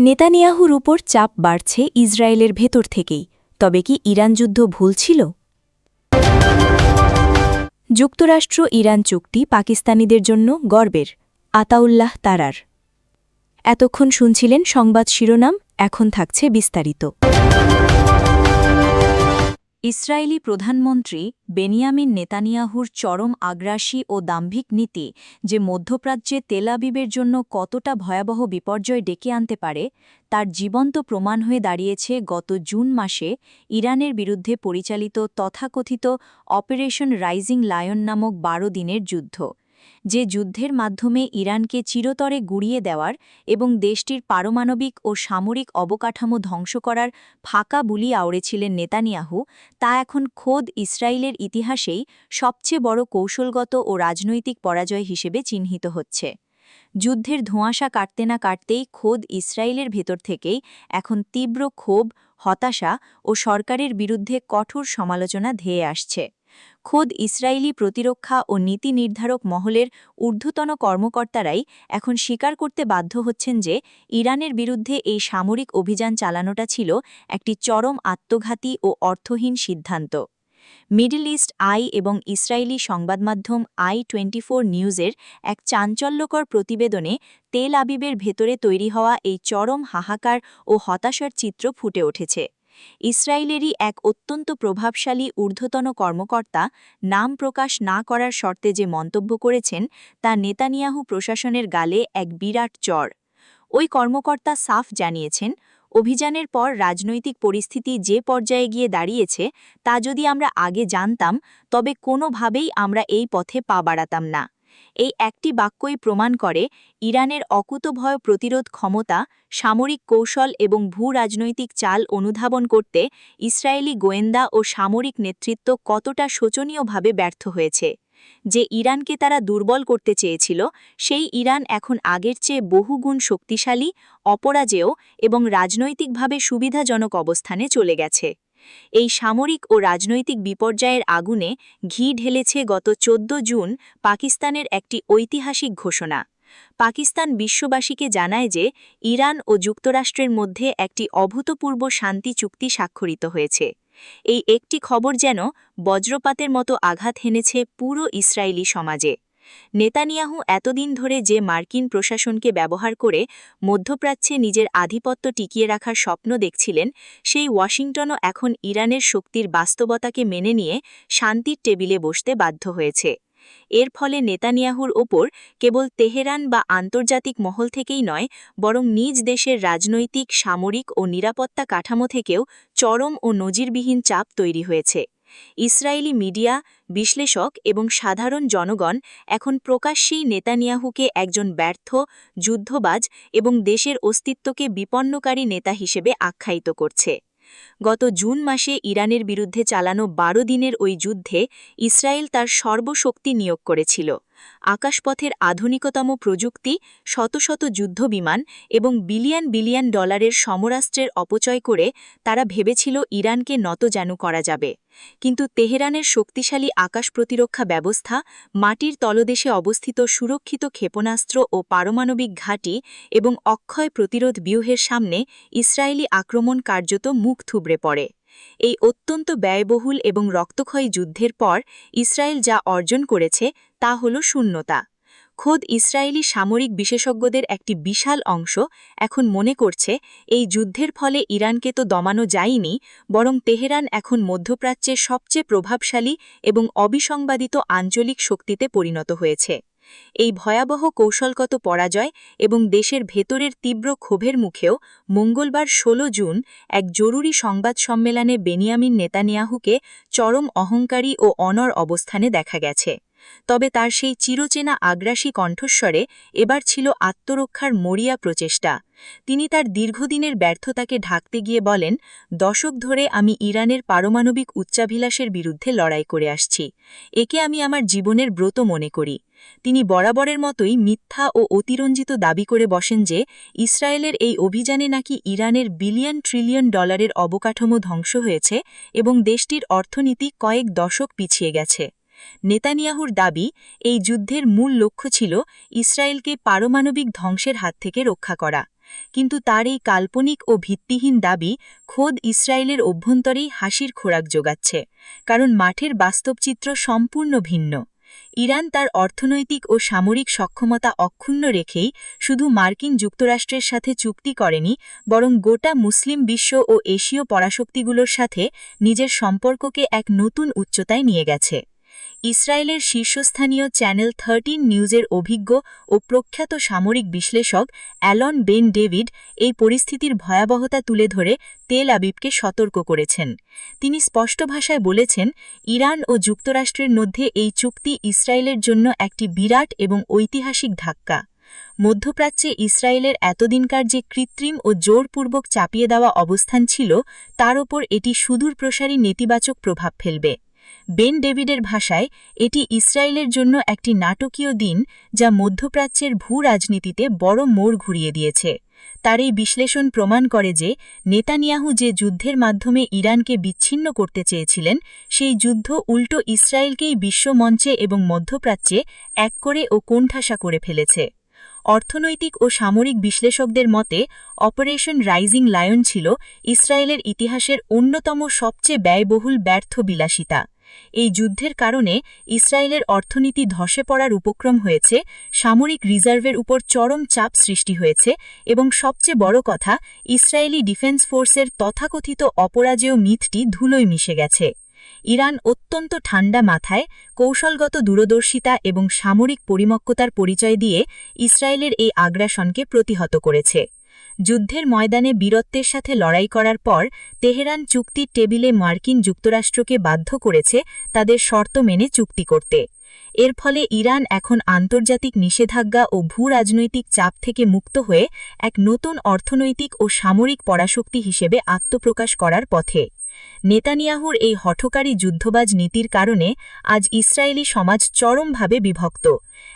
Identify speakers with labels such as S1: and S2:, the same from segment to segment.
S1: নেতানিয়াহুর উপর চাপ বাড়ছে ইসরায়েলের ভেতর থেকেই। তবে কি ইরান যুদ্ধ ভুল ছিল? যুক্তরাষ্ট্র ইরান চুক্তি পাকিস্তানিদের জন্য গর্বের। আতাউল্লাহ তারার। এতক্ষণ শুনছিলেন সংবাদ শিরোনাম, এখন থাকছে বিস্তারিত। ইসরায়েলি প্রধানমন্ত্রী বেনিয়ামিন নেতানিয়াহুর চরম আগ্রাসী ও দাম্ভিক নীতি যে মধ্যপ্রাচ্যে তেল আবিবের জন্য কতটা ভয়াবহ বিপর্যয় ডেকে আনতে পারে তার জীবন্ত প্রমাণ হয়ে দাঁড়িয়েছে গত জুন মাসে ইরানের বিরুদ্ধে পরিচালিত তথাকথিত অপারেশন রাইজিং লায়ন নামক ১২ দিনের যুদ্ধ, যে যুদ্ধের মাধ্যমে ইরানকে চিরতরে গুড়িয়ে দেওয়ার এবং দেশটির পারমাণবিক ও সামরিক অবকাঠামো ধ্বংস করার ফাঁকা বুলি আওড়েছিলেন নেতানিয়াহু, তা এখন খোদ ইসরায়েলের ইতিহাসেই সবচেয়ে বড় কৌশলগত ও রাজনৈতিক পরাজয় হিসেবে চিহ্নিত হচ্ছে। যুদ্ধের ধোঁয়াশা কাটতে না কাটতেই খোদ ইসরায়েলের ভেতর থেকেই এখন তীব্র ক্ষোভ, হতাশা ও সরকারের বিরুদ্ধে কঠোর সমালোচনা ধেয়ে আসছে। খোদ ইসরায়েলি প্রতিরক্ষা ও নীতি নির্ধারক মহলের ঊর্ধ্বতন কর্মকর্তারাই এখন স্বীকার করতে বাধ্য হচ্ছেন যে ইরানের বিরুদ্ধে এই সামরিক অভিযান চালানোটা ছিল একটি চরম আত্মঘাতী ও অর্থহীন সিদ্ধান্ত। মিডল ইস্ট আই এবং ইসরায়েলি সংবাদমাধ্যম i24 নিউজের এক চাঞ্চল্যকর প্রতিবেদনে তেল আবিবের ভেতরে তৈরি হওয়া এই চরম হাহাকার ও হতাশার চিত্র ফুটে উঠেছে। ইসরায়েলেরই এক অত্যন্ত প্রভাবশালী ঊর্ধ্বতন কর্মকর্তা নাম প্রকাশ না করার শর্তে যে মন্তব্য করেছেন তা নেতানিয়াহু প্রশাসনের গালে এক বিরাট চড়। ওই কর্মকর্তা সাফ জানিয়েছেন, অভিযানের পর রাজনৈতিক পরিস্থিতি যে পর্যায়ে গিয়ে দাঁড়িয়েছে তা যদি আমরা আগে জানতাম তবে কোনোভাবেই আমরা এই পথে পা বাড়াতাম না। এই একটি বাক্যই প্রমাণ করে ইরানের অকুতভয় প্রতিরোধ ক্ষমতা, সামরিক কৌশল এবং ভূ-রাজনৈতিক চাল অনুধাবন করতে ইসরায়েলি গোয়েন্দা ও সামরিক নেতৃত্ব কতটা শোচনীয়ভাবে ব্যর্থ হয়েছে। যে ইরানকে তারা দুর্বল করতে চেয়েছিল, সেই ইরান এখন আগের চেয়ে বহুগুণ শক্তিশালী, অপরাজেয় এবং রাজনৈতিকভাবে সুবিধাজনক অবস্থানে চলে গেছে। এই সামরিক ও রাজনৈতিক বিপর্যয়ের আগুনে ঘি ঢেলেছে গত 14 জুন পাকিস্তানের একটি ঐতিহাসিক ঘোষণা। পাকিস্তান বিশ্ববাসীকে জানায় যে ইরান ও যুক্তরাষ্ট্রের মধ্যে একটি অভূতপূর্ব শান্তি চুক্তি স্বাক্ষরিত হয়েছে। এই একটি খবর যেন বজ্রপাতের মতো আঘাত হেনেছে পুরো ইসরায়েলি সমাজে। নেতানিয়াহু এতদিন ধরে যে মার্কিন প্রশাসনকে ব্যবহার করে মধ্যপ্রাচ্যে নিজের আধিপত্য টিকিয়ে রাখার স্বপ্ন দেখছিলেন, সেই ওয়াশিংটনও এখন ইরানের শক্তির বাস্তবতাকে মেনে নিয়ে শান্তির টেবিলে বসতে বাধ্য হয়েছে। এর ফলে নেতানিয়াহুর ওপর কেবল তেহরান বা আন্তর্জাতিক মহল থেকেই নয়, বরং নিজ দেশের রাজনৈতিক, সামরিক ও নিরাপত্তা কাঠামো থেকেও চরম ও নজিরবিহীন চাপ তৈরি হয়েছে। ইসরায়েলি মিডিয়া, বিশ্লেষক এবং সাধারণ জনগণ এখন প্রকাশ্যেই নেতানিয়াহুকে একজন ব্যর্থ, যুদ্ধবাজ এবং দেশের অস্তিত্বকে বিপন্নকারী নেতা হিসেবে আখ্যায়িত করছে। গত জুন মাসে ইরানের বিরুদ্ধে চালানো 12 দিনের ওই যুদ্ধে ইসরায়েল তার সর্বশক্তি নিয়োগ করেছিল। আকাশপথের আধুনিকতম প্রযুক্তি, শত শত যুদ্ধবিমান এবং বিলিয়ন বিলিয়ন ডলারের সমরাস্ত্রের অপচয় করে তারা ভেবেছিল ইরানকে নতজানু করা যাবে। কিন্তু তেহরানের শক্তিশালী আকাশ প্রতিরক্ষা ব্যবস্থা, মাটির তলদেশে অবস্থিত সুরক্ষিত ক্ষেপণাস্ত্র ও পারমাণবিক ঘাঁটি এবং অক্ষয় প্রতিরোধ ব্যূহের সামনে ইসরায়েলি আক্রমণ কার্যত মুখ থুবড়ে পড়ে। এই অত্যন্ত ব্যয়বহুল এবং রক্তক্ষয়ী যুদ্ধের পর ইসরায়েল যা অর্জন করেছে তা হল শূন্যতা। খোদ ইসরায়েলি সামরিক বিশেষজ্ঞদের একটি বিশাল অংশ এখন মনে করছে এই যুদ্ধের ফলে ইরানকে তো দমানো যায়নি, বরং তেহরান এখন মধ্যপ্রাচ্যের সবচেয়ে প্রভাবশালী এবং অবিসংবাদিত আঞ্চলিক শক্তিতে পরিণত হয়েছে। এই ভয়াবহ কৌশলগত পরাজয় এবং দেশের ভেতরের তীব্র ক্ষোভের মুখেও মঙ্গলবার 16 জুন এক জরুরি সংবাদ সম্মেলনে বেনিয়ামিন নেতানিয়াহুকে চরম অহংকারী ও অনড় অবস্থানে দেখা গেছে। তবে তার সেই চিরচেনা আগ্রাসী কণ্ঠস্বরে এবার ছিল আত্মরক্ষার মরিয়া প্রচেষ্টা। তিনি তার দীর্ঘদিনের ব্যর্থতাকে ঢাকতে গিয়ে বলেন, দশক ধরে আমি ইরানের পারমাণবিক উচ্চাভিলাষের বিরুদ্ধে লড়াই করে আসছি। একে আমি আমার জীবনের ব্রত মনে করি। তিনি বরাবরের মতোই মিথ্যা ও অতিরঞ্জিত দাবি করে বসেন যে ইসরায়েলের এই অভিযানে নাকি ইরানের বিলিয়ন ট্রিলিয়ন ডলারের অবকাঠামো ধ্বংস হয়েছে এবং দেশটির অর্থনীতি কয়েক দশক পিছিয়ে গেছে। নেতানিয়াহুর দাবি, এই যুদ্ধের মূল লক্ষ্য ছিল ইসরায়েলকে পারমাণবিক ধ্বংসের হাত থেকে রক্ষা করা।
S2: কিন্তু তার এই কাল্পনিক ও ভিত্তিহীন দাবি খোদ ইসরায়েলের অভ্যন্তরেই হাসির খোরাক যোগাচ্ছে, কারণ মাঠের বাস্তব চিত্র সম্পূর্ণ ভিন্ন। ইরান তার অর্থনৈতিক ও সামরিক সক্ষমতা অক্ষুণ্ণ রেখেই শুধু মার্কিন যুক্তরাষ্ট্রের সাথে চুক্তি করেনি, বরং গোটা মুসলিম বিশ্ব ও এশীয় পরাশক্তিগুলোর সাথে নিজের সম্পর্ককে এক নতুন উচ্চতায় নিয়ে গেছে। ইসরায়েলের শীর্ষস্থানীয় চ্যানেল 13 নিউজের অভিজ্ঞ ও প্রখ্যাত সামরিক বিশ্লেষক অ্যালন বেন ডেভিড এই পরিস্থিতির ভয়াবহতা তুলে ধরে তেল আবিবকে সতর্ক করেছেন। তিনি স্পষ্ট ভাষায় বলেছেন, ইরান ও যুক্তরাষ্ট্রের মধ্যে এই চুক্তি ইসরায়েলের জন্য একটি বিরাট এবং ঐতিহাসিক ধাক্কা। মধ্যপ্রাচ্যে ইসরায়েলের এতদিনকার যে কৃত্রিম ও জোরপূর্বক চাপিয়ে দেওয়া অবস্থান ছিল, তার ওপর এটি সুদূরপ্রসারী নেতিবাচক প্রভাব ফেলবে। বেন ডেভিডের ভাষায়, এটি ইসরায়েলের জন্য একটি নাটকীয় দিন, যা মধ্যপ্রাচ্যের ভূ-রাজনীতিতে বড় মোড় ঘুরিয়ে দিয়েছে। তার এই বিশ্লেষণ প্রমাণ করে যে নেতানিয়াহু যে যুদ্ধের মাধ্যমে ইরানকে বিচ্ছিন্ন করতে চেয়েছিলেন, সেই যুদ্ধ উল্টো ইসরায়েলকেই বিশ্বমঞ্চে এবং মধ্যপ্রাচ্যে এক করে ও কোণঠাসা করে ফেলেছে। অর্থনৈতিক ও সামরিক বিশ্লেষকদের মতে, অপারেশন রাইজিং লায়ন ছিল ইসরায়েলের ইতিহাসের অন্যতম সবচেয়ে ব্যয়বহুল ব্যর্থ বিলাসিতা। এই যুদ্ধের কারণে ইসরায়েলের অর্থনীতি ধসে পড়ার উপক্রম হয়েছে, সামরিক রিজার্ভের উপর চরম চাপ সৃষ্টি হয়েছে এবং সবচেয়ে বড় কথা, ইসরায়েলি ডিফেন্স ফোর্সের তথাকথিত অপরাজেয় মিথটি ধুলোয় মিশে গেছে। ইরান অত্যন্ত ঠান্ডা মাথায়, কৌশলগত দূরদর্শিতা এবং সামরিক পরিমক্কতার পরিচয় দিয়ে ইসরায়েলের এই আগ্রাসনকে প্রতিহত করেছে। যুদ্ধের ময়দানে বীরত্বের সাথে লড়াই করার পর তেহরান চুক্তির টেবিলে মার্কিন যুক্তরাষ্ট্রকে বাধ্য করেছে তাদের শর্ত মেনে চুক্তি করতে। এর ফলে ইরান এখন আন্তর্জাতিক নিষেধাজ্ঞা ও ভূ-রাজনৈতিক চাপ থেকে মুক্ত হয়ে এক নতুন অর্থনৈতিক ও সামরিক পরাশক্তি হিসেবে আত্মপ্রকাশ করার পথে। নেতানিয়াহুর এই হঠকারী যুদ্ধবাজ নীতির কারণে আজ ইসরায়েলি সমাজ চরমভাবে বিভক্ত।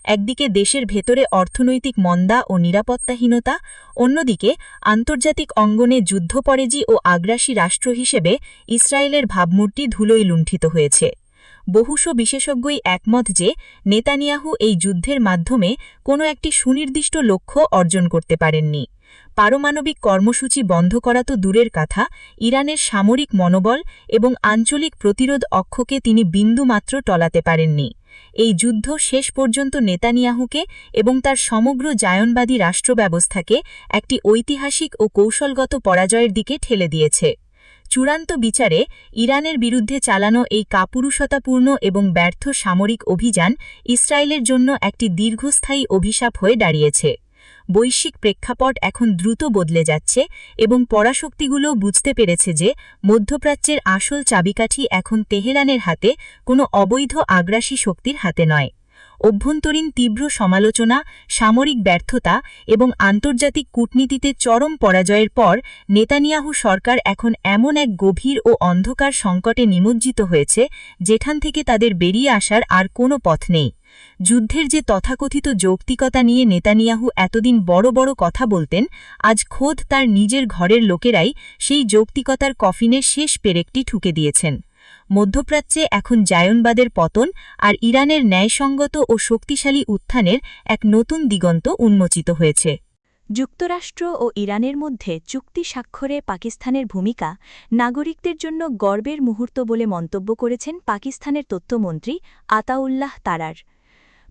S2: একদিকে দেশের ভেতরে অর্থনৈতিক মন্দা ও নিরাপত্তাহীনতা, অন্যদিকে আন্তর্জাতিক অঙ্গনে যুদ্ধপরেজি ও আগ্রাসী রাষ্ট্র হিসেবে ইসরায়েলের ভাবমূর্তি ধুলোয় লুণ্ঠিত হয়েছে। বহুশ বিশেষজ্ঞই একমত যে নেতানিয়াহু এই যুদ্ধের মাধ্যমে কোনো একটি সুনির্দিষ্ট লক্ষ্য অর্জন করতে পারেননি। পারমাণবিক কর্মসূচি বন্ধ করা তো দূরের কথা, ইরানের সামরিক মনোবল এবং আঞ্চলিক প্রতিরোধ অক্ষকে তিনি বিন্দুমাত্র টলাতে পারেননি। এই যুদ্ধ শেষ পর্যন্ত নেতানিয়াহুকে এবং তার সমগ্র জায়নবাদী রাষ্ট্রব্যবস্থাকে একটি ঐতিহাসিক ও কৌশলগত পরাজয়ের দিকে ঠেলে দিয়েছে। চূড়ান্ত বিচারে ইরানের বিরুদ্ধে চালানো এই কাপুরুষতাপূর্ণ এবং ব্যর্থ সামরিক অভিযান ইসরায়েলের জন্য একটি দীর্ঘস্থায়ী অভিশাপ হয়ে দাঁড়িয়েছে। বৈশ্বিক প্রেক্ষাপট এখন দ্রুত বদলে যাচ্ছে এবং পরাশক্তিগুলো বুঝতে পেরেছে যে মধ্যপ্রাচ্যের আসল চাবিকাঠি এখন তেহরানের হাতে, কোনো অবৈধ আগ্রাসী শক্তির হাতে নয়। অভ্যন্তরীণ তীব্র সমালোচনা, সামরিক ব্যর্থতা এবং আন্তর্জাতিক কূটনীতিতে চরম পরাজয়ের পর নেতানিয়াহু সরকার এখন এমন এক গভীর ও অন্ধকার সংকটে নিমজ্জিত হয়েছে, যেখান থেকে তাদের বেরিয়ে আসার আর কোনো পথ নেই। যুদ্ধের যে তথাকথিত যৌক্তিকতা নিয়ে নেতানিয়াহু এতদিন বড় বড় কথা বলতেন, আজ খোদ তার নিজের ঘরের লোকেরাই সেই যৌক্তিকতার কফিনে শেষ পেরেকটি ঠুকে দিয়েছেন। মধ্যপ্রাচ্যে এখন জায়নবাদের পতন আর ইরানের ন্যায়সঙ্গত ও শক্তিশালী উত্থানের এক নতুন দিগন্ত উন্মোচিত হয়েছে।
S1: যুক্তরাষ্ট্র ও ইরানের মধ্যে চুক্তি স্বাক্ষরে পাকিস্তানের ভূমিকা নাগরিকদের জন্য গর্বের মুহূর্ত বলে মন্তব্য করেছেন পাকিস্তানের তথ্যমন্ত্রী আতাউল্লাহ তারার।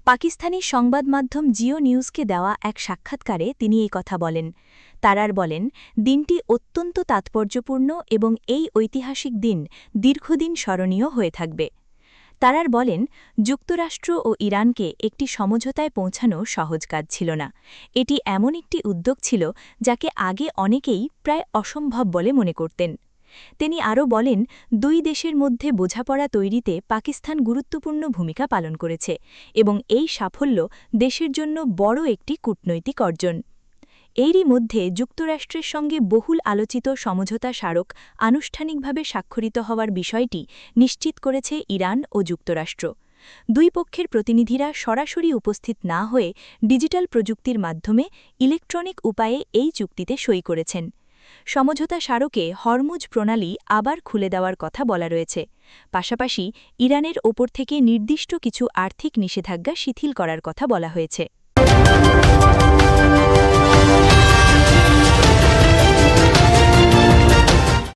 S1: পাকিস্তানি সংবাদ মাধ্যম জিও নিউজকে দেওয়া এক সাক্ষাৎকারে তিনি এই কথা বলেন। তারার বলেন, দিনটি অত্যন্ত তাৎপর্যপূর্ণ এবং এই ঐতিহাসিক দিন দীর্ঘদিন স্মরণীয় হয়ে থাকবে। তারার বলেন, যুক্তরাষ্ট্র ও ইরানকে একটি সমঝোতায় পৌঁছানো সহজ কাজ ছিল না। এটি এমন একটি উদ্যোগ ছিল যাকে আগে অনেকেই প্রায় অসম্ভব বলে মনে করতেন। তিনি আরও বলেন, দুই দেশের মধ্যে বোঝাপড়া তৈরিতে পাকিস্তান গুরুত্বপূর্ণ ভূমিকা পালন করেছে এবং এই সাফল্য দেশের জন্য বড় একটি কূটনৈতিক অর্জন। এরই মধ্যে যুক্তরাষ্ট্রের সঙ্গে বহুল আলোচিত সমঝোতা স্মারক আনুষ্ঠানিকভাবে স্বাক্ষরিত হওয়ার বিষয়টি নিশ্চিত করেছে ইরান ও যুক্তরাষ্ট্র। দুই পক্ষের প্রতিনিধিরা সরাসরি উপস্থিত না হয়ে ডিজিটাল প্রযুক্তির মাধ্যমে ইলেকট্রনিক উপায়ে এই চুক্তিতে সই করেছেন। সমঝোতা স্মারকে হরমুজ প্রণালী আবার খুলে দেওয়ার কথা বলা রয়েছে। পাশাপাশি ইরানের ওপর থেকে নির্দিষ্ট কিছু আর্থিক নিষেধাজ্ঞা শিথিল করার কথা বলা হয়েছে।